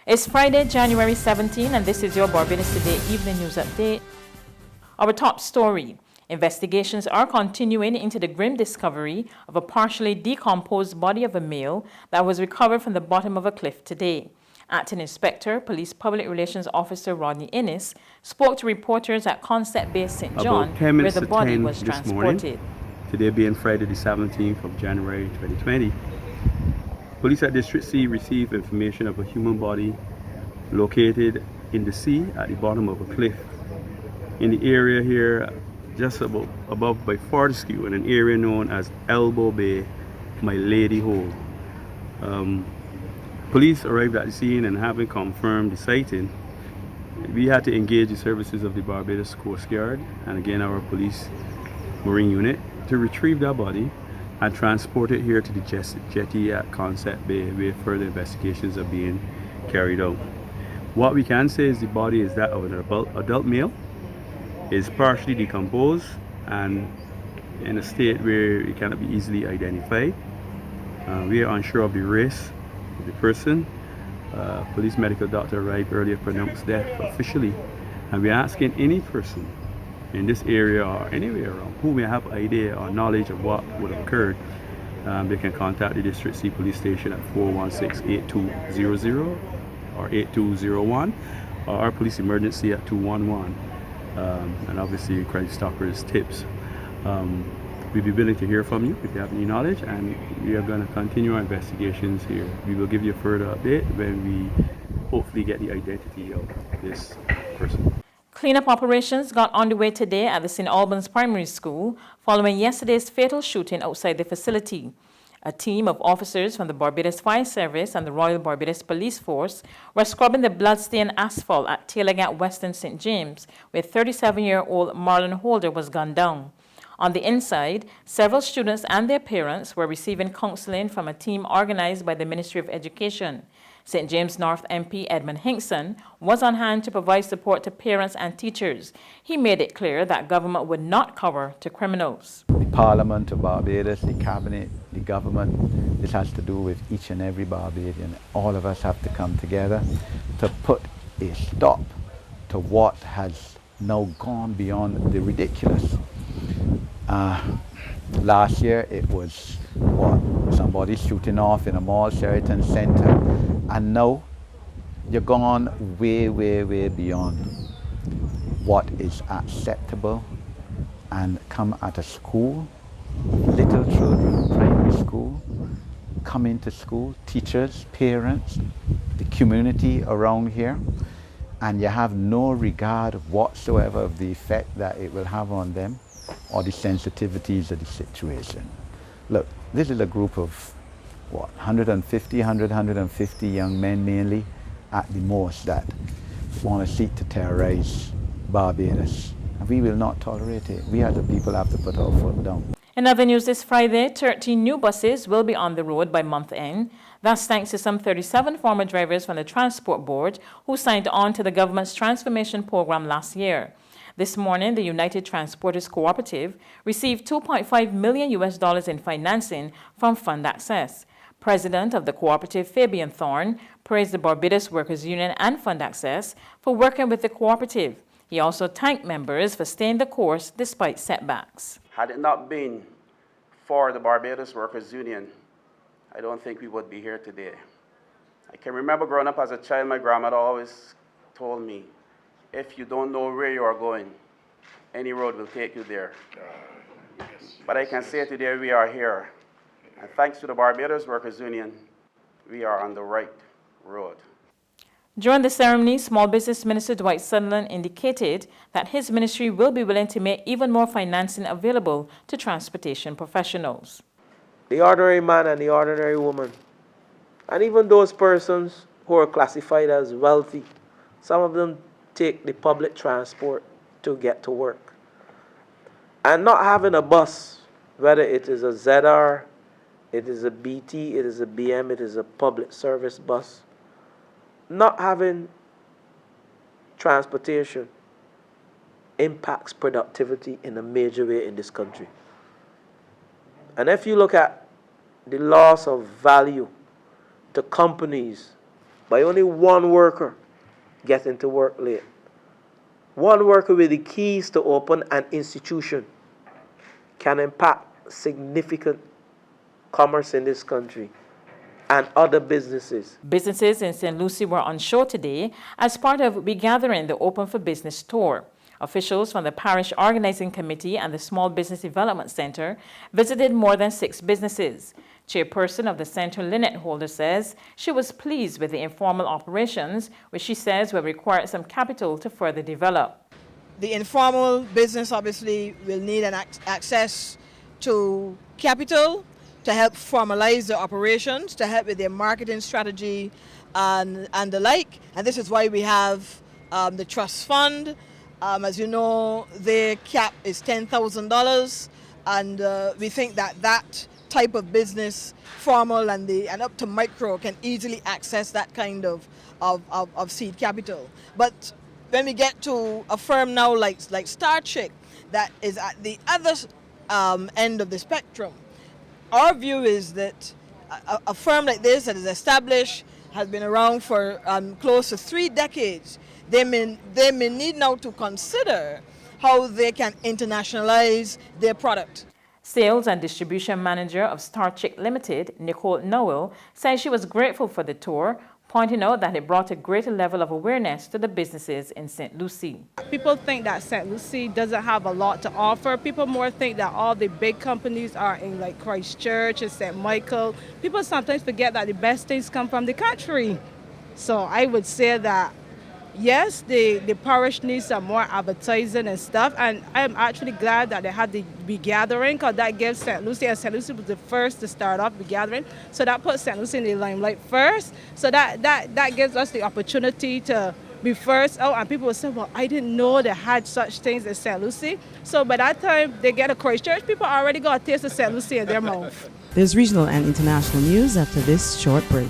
It's Friday, January 17, and this is your Barbados Today Evening News Update. Our top story. Investigations are continuing into the grim discovery of a partially decomposed body of a male that was recovered from the bottom of a cliff today. Acting Inspector, Police Public Relations Officer Rodney Innes spoke to reporters at Concept Base St John, where the body was transported. Today being Friday the 17th of January 2020. Police at District C received information of a human body located in the sea at the bottom of a cliff in the area here just above by Fortescue, in an area known as Elbow Bay, My Lady Hole. Police arrived at the scene, and having confirmed the sighting, we had to engage the services of the Barbados Coast Guard and again our police marine unit to retrieve that body and transport it here to the jetty at Concept Bay, where further investigations are being carried out. What we can say is the body is that of an adult male, is partially decomposed and in a state where it cannot be easily identified. We are unsure of the race of the person. Police medical doctor arrived earlier, pronounced death officially, and we are asking any person in this area or anywhere around who may have idea or knowledge of what would have occurred, they can contact the District C Police Station at 416-8200 or 8201, or our police emergency at 211. And obviously Crime Stoppers tips. We'd be willing to hear from you if you have any knowledge, and we are going to continue our investigations here. We will give you a further update when we hopefully get the identity of this person. Cleanup operations got underway today at the St Albans Primary School following yesterday's fatal shooting outside the facility. A team of officers from the Barbados Fire Service and the Royal Barbados Police Force were scrubbing the bloodstained asphalt at Tailgate Western St James, where 37-year-old Marlon Holder was gunned down. On the inside, several students and their parents were receiving counselling from a team organized by the Ministry of Education. St James North MP Edmund Hinkson was on hand to provide support to parents and teachers. He made it clear that government would not cover to criminals. The Parliament of Barbados, the Cabinet, the government, this has to do with each and every Barbadian. All of us have to come together to put a stop to what has now gone beyond the ridiculous. Last year it was somebody shooting off in a mall, Sheraton Center, and now you're gone way, way, way beyond what is acceptable, and come at a school, little children, primary school, come into school, teachers, parents, the community around here, and you have no regard whatsoever of the effect that it will have on them or the sensitivities of the situation. Look, this is a group of 150 young men mainly at the most that want to seek to terrorize Barbados. And we will not tolerate it. We as a people have to put our foot down. In other news this Friday, 13 new buses will be on the road by month end. That's thanks to some 37 former drivers from the Transport Board who signed on to the government's transformation program last year. This morning, the United Transporters Cooperative received $2.5 million in financing from Fund Access. President of the cooperative, Fabian Thorne, praised the Barbados Workers Union and Fund Access for working with the cooperative. He also thanked members for staying the course despite setbacks. Had it not been for the Barbados Workers Union, I don't think we would be here today. I can remember growing up as a child, my grandmother always told me, if you don't know where you are going, any road will take you there. Yes. But I can say today we are here. And thanks to the Barbados Workers Union, we are on the right road. During the ceremony, Small Business Minister Dwight Sutherland indicated that his ministry will be willing to make even more financing available to transportation professionals. The ordinary man and the ordinary woman, and even those persons who are classified as wealthy, some of them take the public transport to get to work. And not having a bus, whether it is a ZR, it is a BT, it is a BM, it is a public service bus, not having transportation impacts productivity in a major way in this country. And if you look at the loss of value to companies by only one worker getting to work late. One worker with the keys to open an institution can impact significant commerce in this country and other businesses. Businesses in St. Lucie were on show today as part of regathering the Open for Business tour. Officials from the Parish Organizing Committee and the Small Business Development Center visited more than 6 businesses. Chairperson of the center, Lynette Holder, says she was pleased with the informal operations, which she says will require some capital to further develop. The informal business obviously will need an access to capital to help formalize their operations, to help with their marketing strategy and the like. And this is why we have the trust fund. As you know, their cap is $10,000, and we think that that type of business, formal and up to micro, can easily access that kind of seed capital. But when we get to a firm now like StarChick, that is at the other end of the spectrum, our view is that a firm like this that is established, has been around for close to 3 decades, they may need now to consider how they can internationalize their product. Sales and Distribution Manager of StarChick Limited, Nicole Noel, says she was grateful for the tour, pointing out that it brought a greater level of awareness to the businesses in St. Lucie. People think that St. Lucie doesn't have a lot to offer. People more think that all the big companies are in like Christchurch and St. Michael. People sometimes forget that the best things come from the country. So I would say that yes, the parish needs some more advertising and stuff, and I'm actually glad that they had the regathering, because that gives St. Lucie, and St. Lucie was the first to start off regathering, so that puts St. Lucie in the limelight first, so that gives us the opportunity to be first out, and people will say, well, I didn't know they had such things as St. Lucie. So by that time they get a Christchurch, people already got a taste of St. Lucie in their mouth. There's regional and international news after this short break.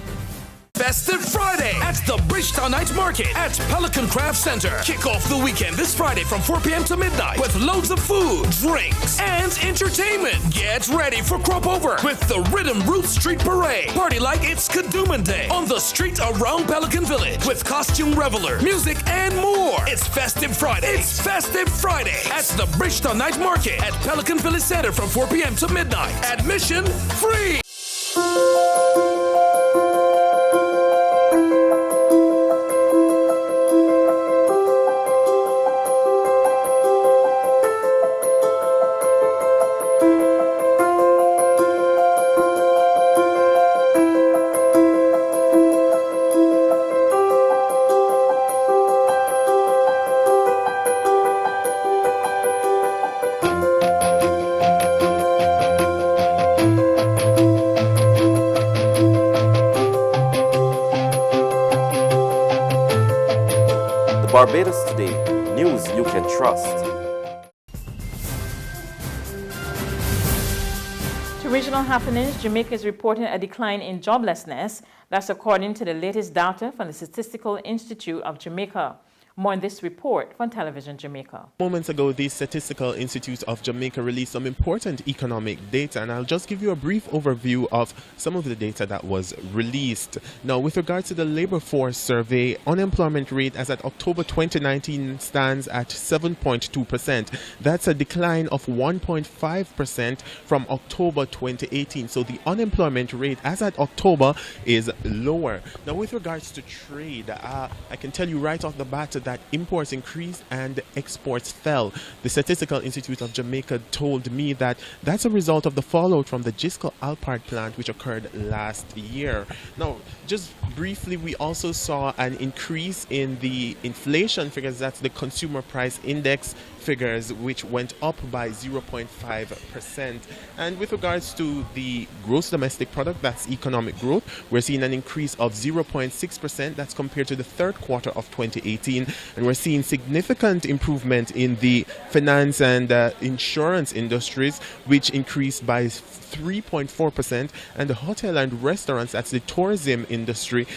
Festive Friday at the Bridgetown Night Market at Pelican Craft Center. Kick off the weekend this Friday from 4 p.m. to midnight with loads of food, drinks, and entertainment. Get ready for crop over with the Rhythm Roots Street Parade. Party like it's Kadooman Day on the street around Pelican Village with costume reveler, music, and more. It's Festive Friday. It's Festive Friday at the Bridgetown Night Market at Pelican Village Center from 4 p.m. to midnight. Admission free. Barbados Today, news you can trust. To regional happenings, Jamaica is reporting a decline in joblessness. That's according to the latest data from the Statistical Institute of Jamaica. More in this report from Television Jamaica. Moments ago, the Statistical Institute of Jamaica released some important economic data, and I'll just give you a brief overview of some of the data that was released. Now, with regards to the labor force survey, unemployment rate as at October 2019 stands at 7.2%. That's a decline of 1.5% from October 2018. So the unemployment rate as at October is lower. Now, with regards to trade, I can tell you right off the bat that imports increased and exports fell. The Statistical Institute of Jamaica told me that that's a result of the fallout from the Gisco Alpart plant, which occurred last year. Now, just briefly, we also saw an increase in the inflation figures. That's the consumer price index figures, which went up by 0.5%. And with regards to the gross domestic product, that's economic growth, we're seeing an increase of 0.6%. That's compared to the third quarter of 2018. And we're seeing significant improvement in the finance and insurance industries, which increased by 3.4%, and the hotel and restaurants, that's the tourism industry,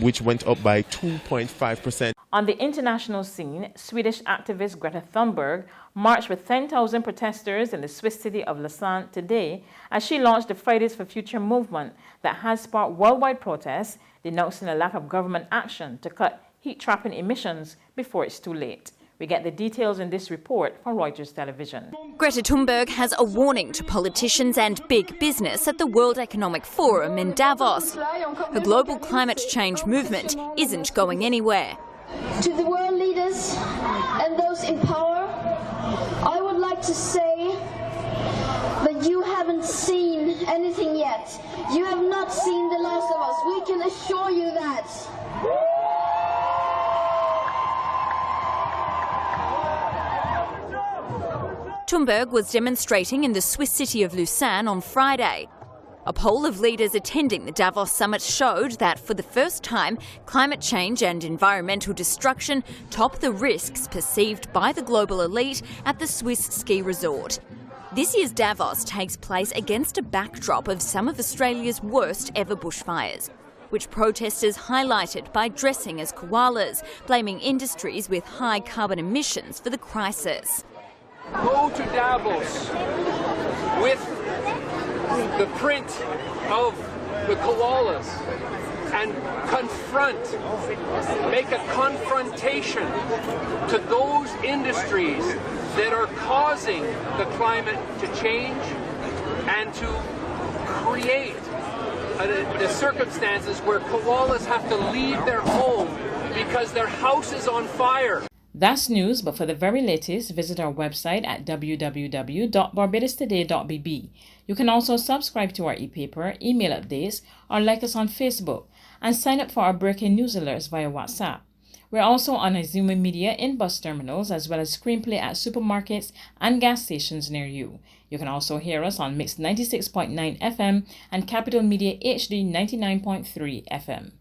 which went up by 2.5%. On the international scene, Swedish activist Greta Thunberg marched with 10,000 protesters in the Swiss city of Lausanne today as she launched the Fridays for Future movement that has sparked worldwide protests, denouncing a lack of government action to cut heat-trapping emissions before it's too late. We get the details in this report from Reuters Television. Greta Thunberg has a warning to politicians and big business at the World Economic Forum in Davos. Her global climate change movement isn't going anywhere. To the world leaders and those in power, I would like to say that you haven't seen anything yet. You have not seen the last of us. We can assure you that. Thunberg was demonstrating in the Swiss city of Lausanne on Friday. A poll of leaders attending the Davos summit showed that for the first time, climate change and environmental destruction top the risks perceived by the global elite at the Swiss ski resort. This year's Davos takes place against a backdrop of some of Australia's worst ever bushfires, which protesters highlighted by dressing as koalas, blaming industries with high carbon emissions for the crisis. Go to Davos with the print of the koalas and make a confrontation to those industries that are causing the climate to change and to create the circumstances where koalas have to leave their home because their house is on fire. That's news, but for the very latest, visit our website at www.barbadostoday.bb. You can also subscribe to our e-paper, email updates, or like us on Facebook, and sign up for our breaking news alerts via WhatsApp. We're also on Azuma Media in bus terminals, as well as Screenplay at supermarkets and gas stations near you. You can also hear us on Mix 96.9 FM and Capital Media HD 99.3 FM.